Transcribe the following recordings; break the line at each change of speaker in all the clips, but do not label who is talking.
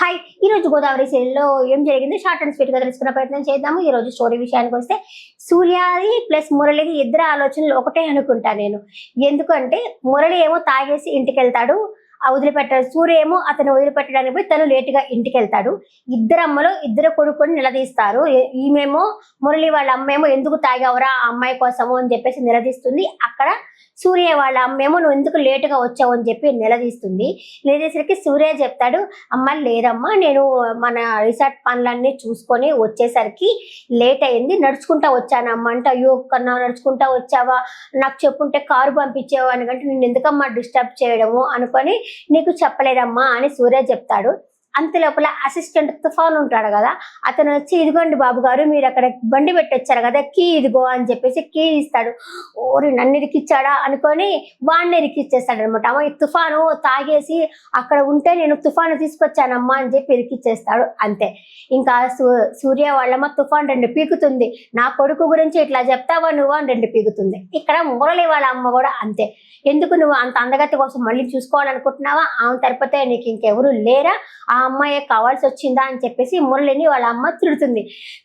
Hi ఈ రోజు గోదావరి సీరియల్లో ఏం జరిగింది షార్ట్ అండ్ స్వీట్ గా తెలుసుకునే ప్రయత్నం చేద్దాము. ఈ రోజు స్టోరీ విషయానికి వస్తే సూర్యాది ప్లస్ మురళిది ఇద్దరు ఆలోచనలు ఒకటే అనుకుంటా నేను. ఎందుకంటే మురళి ఏమో తాగేసి ఇంటికి వెళ్తాడు, వదిలిపెట్టాడు. సూర్య ఏమో అతను వదిలిపెట్టడానికి పోయి తను లేటుగా ఇంటికి వెళ్తాడు. ఇద్దరు అమ్మలో ఇద్దరు కొడుకుని నిలదీస్తారు. ఈమెమో మురళి వాళ్ళ అమ్మేమో ఎందుకు తాగావురా ఆ అమ్మాయి కోసము అని చెప్పేసి నిలదీస్తుంది. అక్కడ సూర్య వాళ్ళ అమ్మేమో నువ్వు ఎందుకు లేటుగా వచ్చావు అని చెప్పి నిలదీస్తుంది. నిలదీసరికి సూర్య చెప్తాడు, అమ్మ లేదమ్మా, నేను మన రిసార్ట్ పనులన్నీ చూసుకొని వచ్చేసరికి లేట్ అయింది, నడుచుకుంటా వచ్చానమ్మా అంటే, అయ్యో కన్నా నడుచుకుంటా వచ్చావా, నాకు చెప్పుంటే కారు పంపించావు అని అంటే నేను ఎందుకమ్మా డిస్టర్బ్ చేయడము అనుకొని నీకు చెప్పలేదమ్మా అని సూర్య చెప్తాడు. అంత లోపల అసిస్టెంట్ తుఫాన్ ఉంటాడు కదా, అతను వచ్చి ఇదిగోండి బాబు గారు మీరు అక్కడ బండి పెట్టొచ్చారు కదా, కీ ఇదిగో అని చెప్పేసి కీ ఇస్తాడు. ఓరి నన్ను ఇరికిచ్చాడా అనుకొని వాడిని ఇరికిచ్చేస్తాడు అనమాట. అమ్మ ఈ తుఫాను తాగేసి అక్కడ ఉంటే నేను తుఫాను తీసుకొచ్చానమ్మా అని చెప్పి ఇరికిచ్చేస్తాడు. అంతే. ఇంకా సూర్య వాళ్ళమ్మ తుఫాన్ రెండు పీకుతుంది, నా కొడుకు గురించి ఇట్లా చెప్తావా నువ్వు అని రెండు పీకుతుంది. ఇక్కడ మురళి వాళ్ళ అమ్మ కూడా అంతే, ఎందుకు నువ్వు అంత అందగతి కోసం మళ్ళీ చూసుకోవాలనుకుంటున్నావా, ఆమె తరపుతే నీకు ఇంకెవరు లేరా, ఆ అమ్మాయి కావాల్సి వచ్చిందా అని చెప్పేసి మురళిని వాళ్ళ అమ్మ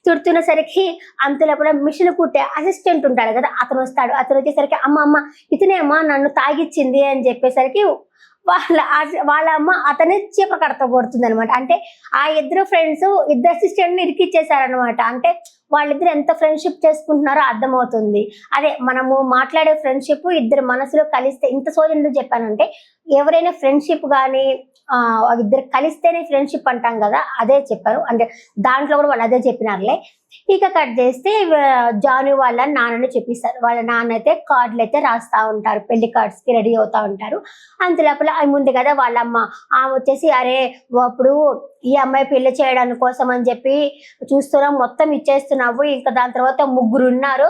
తిడుతున్నసరికి అంతలో కూడా మిషన్ కుట్టే అసిస్టెంట్ ఉంటాడు కదా, అతను వస్తాడు. అతను వచ్చేసరికి అమ్మ ఇతనే అమ్మ నన్ను తాగిచ్చింది అని చెప్పేసరికి వాళ్ళ అమ్మ అతని చీప కడతబడుతుంది అనమాట. అంటే ఆ ఇద్దరు ఫ్రెండ్స్ ఇద్దరు అసిస్టెంట్ ని ఇరికిచ్చేసారనమాట. అంటే వాళ్ళిద్దరు ఎంత ఫ్రెండ్షిప్ చేసుకుంటున్నారో అర్థమవుతుంది. అదే మనము మాట్లాడే ఫ్రెండ్షిప్ ఇద్దరు మనసులో కలిస్తే, ఇంత సోది ఎందుకు చెప్పానంటే ఎవరైనా ఫ్రెండ్షిప్ కానీ ఇద్దరు కలిస్తేనే ఫ్రెండ్షిప్ అంటాం కదా, అదే చెప్పారు. అంటే దాంట్లో కూడా వాళ్ళు అదే చెప్పినారులే. ఇక కట్ చేస్తే జాను వాళ్ళ నాన్నని చెప్పిస్తారు. వాళ్ళ నాన్న అయితే కార్డులు అయితే రాస్తా ఉంటారు, పెళ్లి కార్డ్స్ కి రెడీ అవుతా ఉంటారు. అంత లోపల ముందు కదా వాళ్ళ అమ్మ ఆమె వచ్చేసి, అరే అప్పుడు ఈ అమ్మాయి పెళ్లి చేయడానికి కోసం అని చెప్పి చూస్తున్నాం, మొత్తం ఇచ్చేస్తున్నావు, ఇంకా దాని తర్వాత ముగ్గురు ఉన్నారు,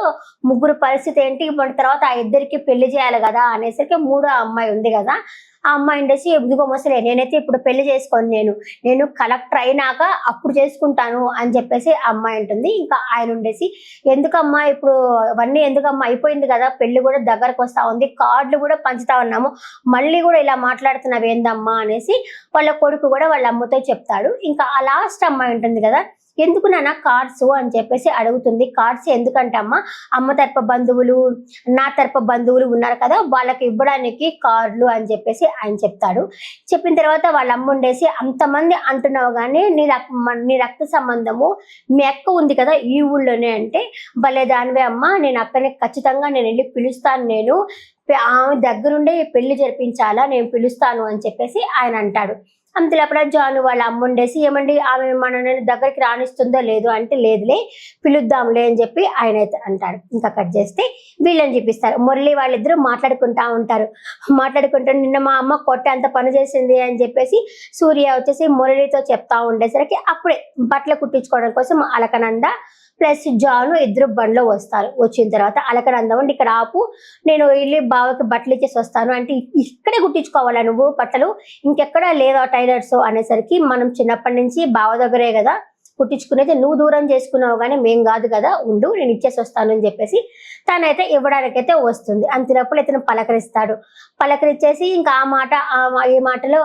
ముగ్గురు పరిస్థితి ఏంటి, ఇప్పటి తర్వాత ఆ ఇద్దరికి పెళ్లి చేయాలి కదా అనేసరికి మూడో అమ్మాయి ఉంది కదా, ఆ అమ్మాయి ఉండేసి ఇదిగో మొసలే నేనైతే ఇప్పుడు పెళ్లి చేసుకోను, నేను కలెక్టర్ అయినాక అప్పుడు చేసుకుంటాను అని చెప్పేసి ఆ అమ్మాయి ఉంటుంది. ఇంకా ఆయన ఉండేసి ఎందుకమ్మా ఇప్పుడు అవన్నీ ఎందుకమ్మా, అయిపోయింది కదా పెళ్లి కూడా దగ్గరకు వస్తా ఉంది, కార్డులు కూడా పంచుతా ఉన్నాము, మళ్ళీ కూడా ఇలా మాట్లాడుతున్నావు ఏందమ్మా అనేసి వాళ్ళ కొడుకు కూడా వాళ్ళ అమ్మతో చెప్తాడు. ఇంకా ఆ లాస్ట్ అమ్మాయి ఉంటుంది కదా, ఎందుకు నాన్న కార్డ్స్ అని చెప్పేసి అడుగుతుంది. కార్డ్స్ ఎందుకంటే అమ్మ తరపు బంధువులు నా తరపు బంధువులు ఉన్నారు కదా, వాళ్ళకి ఇవ్వడానికి కార్డులు అని చెప్పేసి ఆయన చెప్తాడు. చెప్పిన తర్వాత వాళ్ళ అమ్మ ఉండేసి అంతమంది అంటున్నావు కానీ నీ రక్త సంబంధము మీ అక్క ఉంది కదా ఈ ఊళ్ళోనే అంటే, భలే దానివే అమ్మ, నేను అక్కని ఖచ్చితంగా నేను వెళ్ళి పిలుస్తాను, నేను ఆమె దగ్గరుండే పెళ్లి జరిపించాలా, నేను పిలుస్తాను అని చెప్పేసి ఆయన అంటాడు. అంతలోపల జాను వాళ్ళ అమ్మ ఉండేసి ఏమండి ఆమె మన దగ్గరికి రాణిస్తుందో లేదో అంటే, లేదులే పిలుద్దాంలే అని చెప్పి ఆయన అయితే అంటాడు. ఇంకా కట్ చేస్తే వీళ్ళని చూపిస్తారు. మురళి వాళ్ళిద్దరూ మాట్లాడుకుంటా ఉంటారు. నిన్న మా అమ్మ కొట్టే అంత పని చేసింది అని చెప్పేసి సూర్య వచ్చేసి మురళితో చెప్తా ఉండేసరికి అప్పుడే బట్టలు కుట్టించుకోవడం కోసం అలకనంద ప్లస్ జాను ఇద్దరు బండ్లో వస్తారు. వచ్చిన తర్వాత అలకనంద ఉండి ఇక్కడ ఆపు, నేను వెళ్ళి బావకి బట్టలు ఇచ్చేసి వస్తాను అంటే, ఇక్కడే కుట్టించుకోవాలా నువ్వు బట్టలు, ఇంకెక్కడా లేదా టైలర్స్ అనేసరికి, మనం చిన్నప్పటి నుంచి బావ దగ్గరే కదా కుట్టించుకునేది, నువ్వు దూరం చేసుకున్నావు కానీ మేం కాదు కదా, ఉండు నేను ఇచ్చేసి వస్తాను అని చెప్పేసి తనైతే ఇవ్వడానికైతే వస్తుంది. అంతలోపల ఇతను పలకరించేసి ఇంకా ఈ మాటలో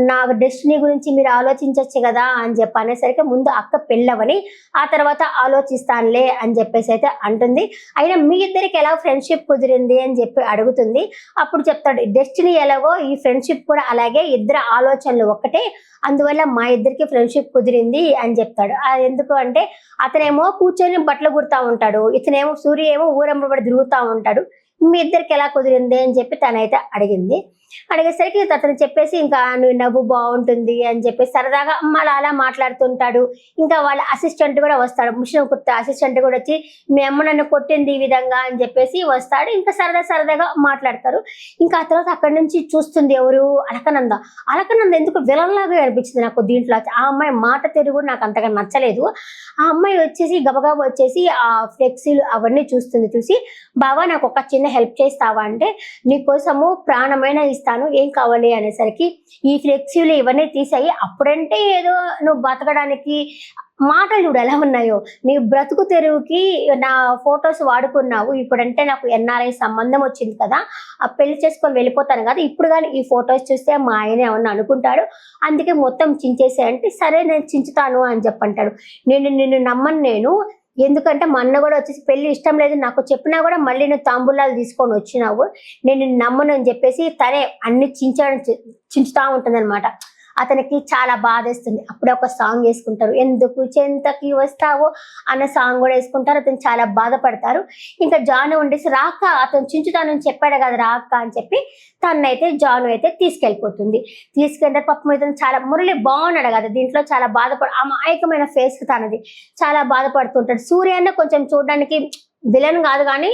నాకు డెస్టినీ గురించి మీరు ఆలోచించవచ్చు కదా అని చెప్పి అనేసరికి, ముందు అక్క పెళ్ళవని ఆ తర్వాత ఆలోచిస్తానులే అని చెప్పేసి అయితే అంటుంది. అయినా మీ ఇద్దరికి ఎలా ఫ్రెండ్షిప్ కుదిరింది అని చెప్పి అడుగుతుంది. అప్పుడు చెప్తాడు, డెస్టినీ ఎలాగో ఈ ఫ్రెండ్షిప్ కూడా అలాగే, ఇద్దరు ఆలోచనలు ఒక్కటే, అందువల్ల మా ఇద్దరికి ఫ్రెండ్షిప్ కుదిరింది అని చెప్తాడు. అది ఎందుకు అంటే అతనేమో కూర్చొని బట్టలు కుడతా ఉంటాడు, ఇతనేమో సూర్య ఏమో ఊరంబడి తిరుగుతూ ఉంటాడు, మీ ఇద్దరికి ఎలా కుదిరింది అని చెప్పి తనైతే అడిగేసరికి అతను చెప్పేసి, ఇంకా నువ్వు నవ్వు బాగుంటుంది అని చెప్పి సరదాగా మళ్ళీ అలా మాట్లాడుతుంటాడు. ఇంకా వాళ్ళ అసిస్టెంట్ కూడా వస్తాడు, మిషన్ కుట్టే అసిస్టెంట్ కూడా వచ్చి మీ అమ్మ నన్ను కొట్టింది ఈ విధంగా అని చెప్పేసి వస్తాడు. ఇంకా సరదాగా మాట్లాడతారు. ఇంకా ఆ తర్వాత అక్కడి నుంచి చూస్తుంది ఎవరు, అలకనంద ఎందుకు విలన్లాగా అనిపించింది నాకు దీంట్లో. ఆ అమ్మాయి మాట తిరుగు నాకు అంతగా నచ్చలేదు. ఆ అమ్మాయి వచ్చేసి గబగబా వచ్చేసి ఆ ఫ్లెక్సీలు అవన్నీ చూసి, బావా నాకు ఒక చిన్న హెల్ప్ చేస్తావా అంటే నీకోసము ప్రాణమైన ఇస్తాను, ఏం కావాలి అనేసరికి ఈ ఫ్లెక్సీలు ఇవన్నీ తీసాయి. అప్పుడంటే ఏదో నువ్వు బతకడానికి మాటలు చూడు ఎలా ఉన్నాయో, నీ బ్రతుకు తెరువుకి నా ఫొటోస్ వాడుకున్నావు, ఇప్పుడంటే నాకు ఎన్ఆర్ఐ సంబంధం వచ్చింది కదా, ఆ పెళ్లి చేసుకొని వెళ్ళిపోతాను కదా, ఇప్పుడు కానీ ఈ ఫొటోస్ చూస్తే మా ఆయన ఏమన్నా అనుకుంటాడు, అందుకే మొత్తం చించేసాయంటే సరే నేను చించుతాను అని చెప్పంటాడు. నిన్ను నమ్మను నేను, ఎందుకంటే మా అన్న కూడా వచ్చేసి పెళ్లి ఇష్టం లేదు నాకు చెప్పినా కూడా మళ్ళీ నువ్వు తాంబూలాలు తీసుకొని వచ్చినావు, నేను నిన్ను నమ్మను అని చెప్పేసి తనే అన్ని చించుతా ఉంటుంది అనమాట. అతనికి చాలా బాధేస్తుంది. అప్పుడే ఒక సాంగ్ వేసుకుంటారు, ఎందుకు చెంతకి వస్తావో అన్న సాంగ్ కూడా వేసుకుంటారు. అతను చాలా బాధపడతారు. ఇంకా జాను ఉండేసి రాక అతను చించుతానని చెప్పాడు కదా రాక అని చెప్పి తనైతే జాను అయితే తీసుకెళ్తే పాపం ఇతను చాలా మురళి బాగున్నాడు కదా దీంట్లో, చాలా అమాయకమైన ఫేస్ తనది, చాలా బాధపడుతుంటాడు. సూర్య అన్న కొంచెం చూడడానికి విలన్ కాదు కానీ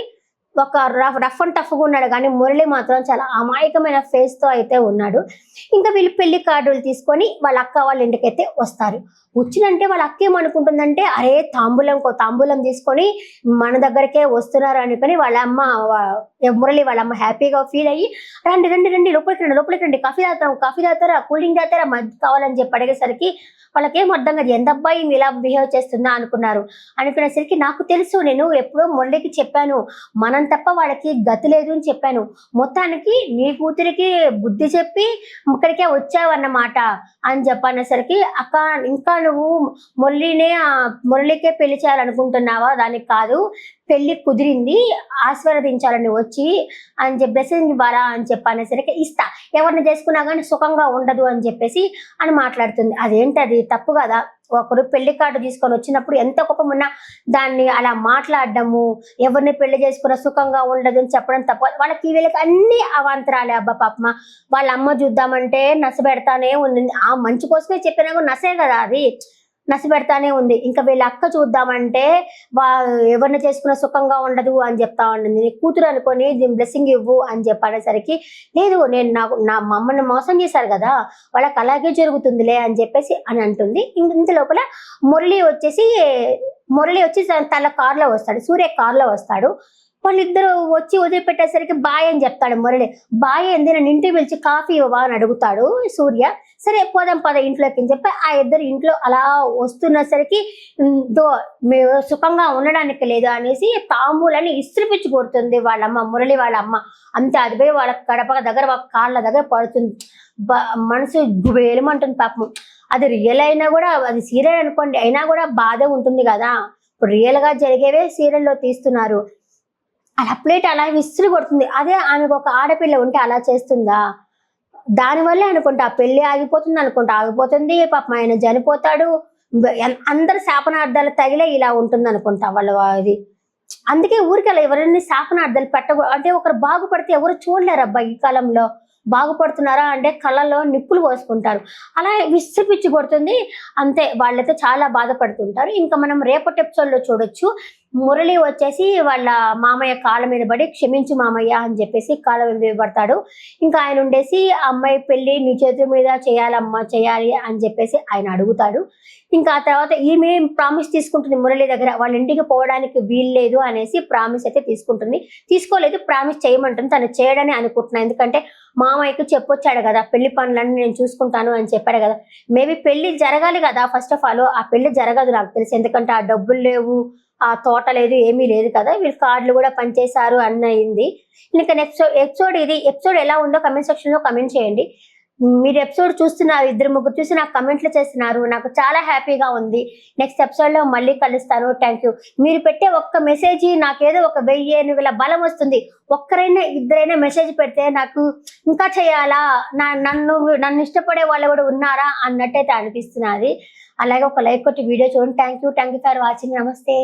ఒక రఫ్ అండ్ టఫ్గా ఉన్నాడు, కానీ మురళి మాత్రం చాలా అమాయకమైన ఫేస్ తో అయితే ఉన్నాడు. ఇంకా వీళ్ళు పెళ్లి కార్డులు తీసుకొని వాళ్ళ అక్క వాళ్ళ ఇంటికైతే వస్తారు. వచ్చినంటే వాళ్ళ అక్క ఏమనుకుంటుందంటే అరే తాంబూలం తీసుకొని మన దగ్గరకే వస్తున్నారు అనుకుని వాళ్ళ అమ్మ మురళి వాళ్ళ అమ్మ హ్యాపీగా ఫీల్ అయ్యి రండి రండి రండి లోపలికి రండి కాఫీ తాగుతారా కూల్ డ్రింక్ తాగుతారా మధ్య కావాలని చెప్పి అడిగేసరికి వాళ్ళకేం అర్థం కాదు, ఎంత అబ్బాయి ఇలా బిహేవ్ చేస్తుందా అనుకునేసరికి నాకు తెలుసు, నేను ఎప్పుడో మురళికి చెప్పాను మనం తప్ప వాళ్ళకి గతి లేదు అని చెప్పాను, మొత్తానికి నీ కూతురికి బుద్ధి చెప్పి ఇక్కడికే వచ్చావన్నమాట అని చెప్పనేసరికి అక్క ఇంకా నువ్వు మురళికే పెళ్లి చేయాలనుకుంటున్నావా, దానికి కాదు పెళ్లి కుదిరింది ఆశీర్వదించాలని వచ్చి అని చెప్పి బ్లెస్సింగ్ ఇవ్వాలా అని చెప్పనేసరికి ఇస్తా, ఎవరిని చేసుకున్నా కానీ సుఖంగా ఉండదు అని చెప్పేసి అని మాట్లాడుతుంది. అదేంటది తప్పు కదా, ఒకరు పెళ్లి కార్డు తీసుకొని వచ్చినప్పుడు ఎంత కోపం ఉన్నా దాన్ని అలా మాట్లాడడము, ఎవరిని పెళ్లి చేసుకున్న సుఖంగా ఉండదు అని చెప్పడం తప్పు. వాళ్ళకి వీళ్ళకి అన్ని అవాంతరాలే. అబ్బా పాపమ వాళ్ళ అమ్మ చూద్దామంటే నస పెడతానే ఉంది, ఆ మంచి కోసమే చెప్పినా కూడా నసే కదా అది, నసి పెడతానే ఉంది. ఇంకా వీళ్ళ అక్క చూద్దామంటే ఎవరిని చేసుకున్న సుఖంగా ఉండదు అని చెప్తా ఉండింది, నీ కూతురు అనుకొని బ్లెస్సింగ్ ఇవ్వు అని చెప్పనేసరికి లేదు నేను నా మమ్మల్ని మోసం చేశారు కదా వాళ్ళకి అలాగే జరుగుతుందిలే అని చెప్పేసి అని అంటుంది. ఇంత లోపల మురళి వచ్చి తన కార్లో వస్తాడు, సూర్య కార్లో వస్తాడు. వాళ్ళిద్దరు వచ్చి వదిలిపెట్టేసరికి బాయ్ అని చెప్తాడు మురళి. బాయ్ ఏంది నన్ను ఇంటికి పిలిచి కాఫీ ఇవ్వవా అని అడుగుతాడు సూర్య. సరే పోదాం పద ఇంట్లోకి అని చెప్పి ఆ ఇద్దరు ఇంట్లో అలా వస్తున్నసరికి సుఖంగా ఉండడానికి లేదు అనేసి తాంబూలని ఇస్త్రిపిచ్చి కొడుతుంది వాళ్ళమ్మ, మురళి వాళ్ళ అమ్మ. అంతే అది పోయి వాళ్ళ కడప దగ్గర వాళ్ళ కాళ్ళ దగ్గర పడుతుంది. మనసు వేలమంటుంది పాపం. అది రియల్ అయినా కూడా, అది సీరియల్ అనుకోండి అయినా కూడా బాధ ఉంటుంది కదా, ఇప్పుడు రియల్ గా జరిగేవే సీరియల్లో తీస్తున్నారు. అలా ప్లేట్ అలా విసిరి కొడుతుంది. అదే ఆమెకు ఒక ఆడపిల్ల ఉంటే అలా చేస్తుందా, దానివల్లే అనుకుంటా పెళ్లి ఆగిపోతుంది పాపం ఆయన చనిపోతాడు, అందరు శాపనార్థాలు తగిలే ఇలా ఉంటుంది అనుకుంటా వాళ్ళ ఇది. అందుకే ఊరికి అలా ఎవరైనా శాపనార్థాలు అంటే ఒకరు బాగుపడితే ఎవరు చూడలేరు అబ్బా ఈ కాలంలో, బాగుపడుతున్నారా అంటే కళ్ళలో నిప్పులు పోసుకుంటారు, అలా విసిరిపిచ్చి కొడుతుంది. అంతే వాళ్ళైతే చాలా బాధపడుతుంటారు. ఇంకా మనం రేపటి ఎపిసోడ్లో చూడొచ్చు, మురళి వచ్చేసి వాళ్ళ మామయ్య కాళ్ళ మీద పడి క్షమించు మామయ్య అని చెప్పేసి కాళ్ళ మీద పడతాడు. ఇంకా ఆయన ఉండేసి అమ్మాయి పెళ్లి నీ చేతుల మీద చేయాలమ్మా చేయాలి అని చెప్పేసి ఆయన అడుగుతాడు. ఇంకా ఆ తర్వాత ఈమె ప్రామిస్ తీసుకుంటుంది మురళి దగ్గర, వాళ్ళ ఇంటికి పోవడానికి వీల్లేదు అనేసి ప్రామిస్ అయితే తీసుకోలేదు, ప్రామిస్ చేయమంటుంది. తను చేయడని అనుకుంటున్నాను, ఎందుకంటే మామయ్యకు చెప్పొచ్చాడు కదా పెళ్లి పనులన్నీ నేను చూసుకుంటాను అని చెప్పాడు కదా, మేబీ పెళ్లి జరగాలి కదా ఫస్ట్ ఆఫ్ ఆల్, ఆ పెళ్లి జరగదు నాకు తెలిసి, ఎందుకంటే ఆ డబ్బులు లేవు, ఆ తోట లేదు, ఏమీ లేదు కదా, వీళ్ళు కార్డులు కూడా పనిచేశారు అయింది. ఇంకా నెక్స్ట్ ఎపిసోడ్ ఎలా ఉందో కమెంట్ సెక్షన్ లో కమెంట్ చేయండి. మీరు ఎపిసోడ్ చూస్తున్నారు, 2-3 చూసి నాకు కమెంట్లు చేస్తున్నారు, నాకు చాలా హ్యాపీగా ఉంది. నెక్స్ట్ ఎపిసోడ్ లో మళ్ళీ కలుస్తాను. Thank you. మీరు పెట్టే ఒక్క మెసేజ్ నాకేదో ఒక 1000 బలం వస్తుంది. ఒక్కరైనా ఇద్దరైనా మెసేజ్ పెడితే నాకు ఇంకా చేయాలా, నన్ను ఇష్టపడే వాళ్ళు కూడా ఉన్నారా అన్నట్టయితే అనిపిస్తున్నది. అలాగే ఒక లైక్ కొట్టి వీడియో చూడండి. Thank you for watching. నమస్తే.